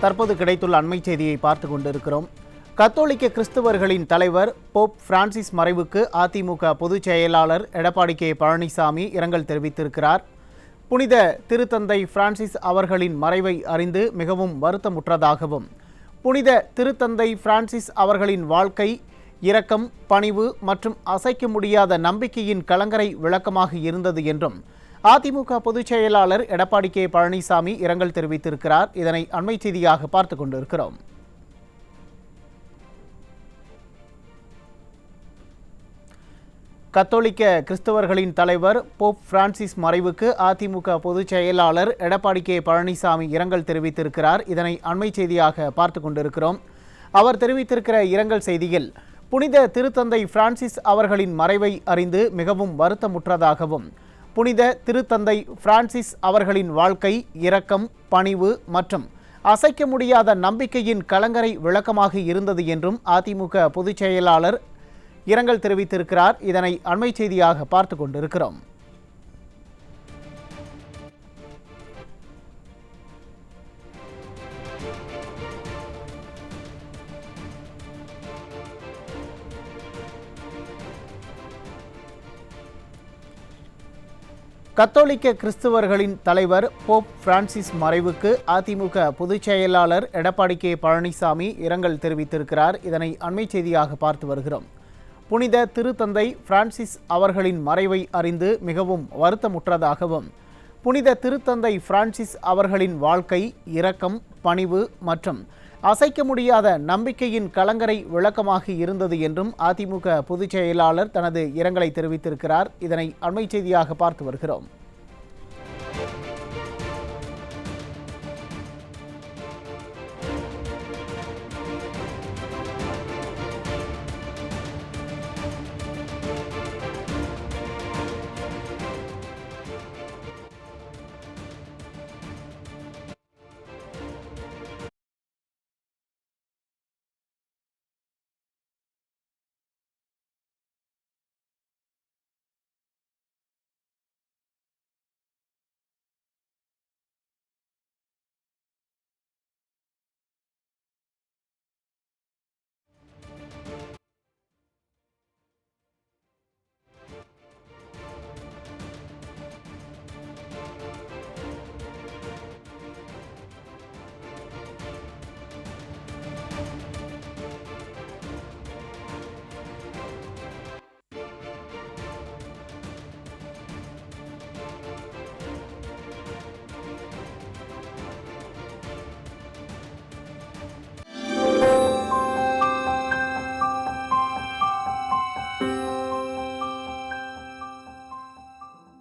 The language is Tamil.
தற்போது கிடைத்துள்ள அண்மை செய்தியை பார்த்து கொண்டிருக்கிறோம். கத்தோலிக்க கிறிஸ்தவர்களின் தலைவர் போப் பிரான்சிஸ் மறைவுக்கு அதிமுக பொதுச் செயலாளர் எடப்பாடி கே பழனிசாமி இரங்கல் தெரிவித்திருக்கிறார். புனித திருத்தந்தை பிரான்சிஸ் அவர்களின் மறைவை அறிந்து மிகவும் வருத்தமுற்றதாகவும், புனித திருத்தந்தை பிரான்சிஸ் அவர்களின் வாழ்க்கை இரக்கம், பணிவு மற்றும் அசைக்க முடியாத நம்பிக்கையின் கலங்கரை விளக்கமாக இருந்தது என்றும் அதிமுக பொதுச் செயலாளர் எடப்பாடி கே பழனிசாமி இரங்கல் தெரிவித்திருக்கிறார். இதனை அண்மை செய்தியாக பார்த்து கொண்டிருக்கிறோம். கத்தோலிக்க கிறிஸ்தவர்களின் தலைவர் போப் பிரான்சிஸ் மறைவுக்கு அதிமுக பொதுச் செயலாளர் எடப்பாடி கே பழனிசாமி இரங்கல் தெரிவித்திருக்கிறார். இதனை அண்மை செய்தியாக பார்த்து கொண்டிருக்கிறோம். அவர் தெரிவித்திருக்கிற இரங்கல் செய்தியில், புனித திருத்தந்தை பிரான்சிஸ் அவர்களின் மறைவை அறிந்து மிகவும் வருத்தமுற்றதாகவும், புனித திருத்தந்தை பிரான்சிஸ் அவர்களின் வாழ்க்கை இரக்கம், பணிவு மற்றும் அசைக்க முடியாத நம்பிக்கையின் கலங்கரை விளக்கமாக இருந்தது என்றும் அதிமுக பொதுச் செயலாளர் இரங்கல் தெரிவித்திருக்கிறார். இதனை அண்மை செய்தியாக பார்த்து கொண்டிருக்கிறோம். கத்தோலிக்க கிறிஸ்தவர்களின் தலைவர் போப் பிரான்சிஸ் மறைவுக்கு அதிமுக பொதுச் செயலாளர் எடப்பாடி கே பழனிசாமி இரங்கல் தெரிவித்திருக்கிறார். இதனை அண்மை செய்தியாக பார்த்து வருகிறோம். புனித திருத்தந்தை பிரான்சிஸ் அவர்களின் மறைவை அறிந்து மிகவும் வருத்தமுற்றதாகவும், புனித திருத்தந்தை பிரான்சிஸ் அவர்களின் வாழ்க்கை இரக்கம், பணிவு மற்றும் அசைக்க முடியாத நம்பிக்கையின் கலங்கரை விளக்கமாக இருந்தது என்றும் அதிமுக பொதுச் செயலாளர் தனது இரங்கலை தெரிவித்திருக்கிறார். இதனை அண்மை செய்தியாக பார்த்து வருகிறோம்.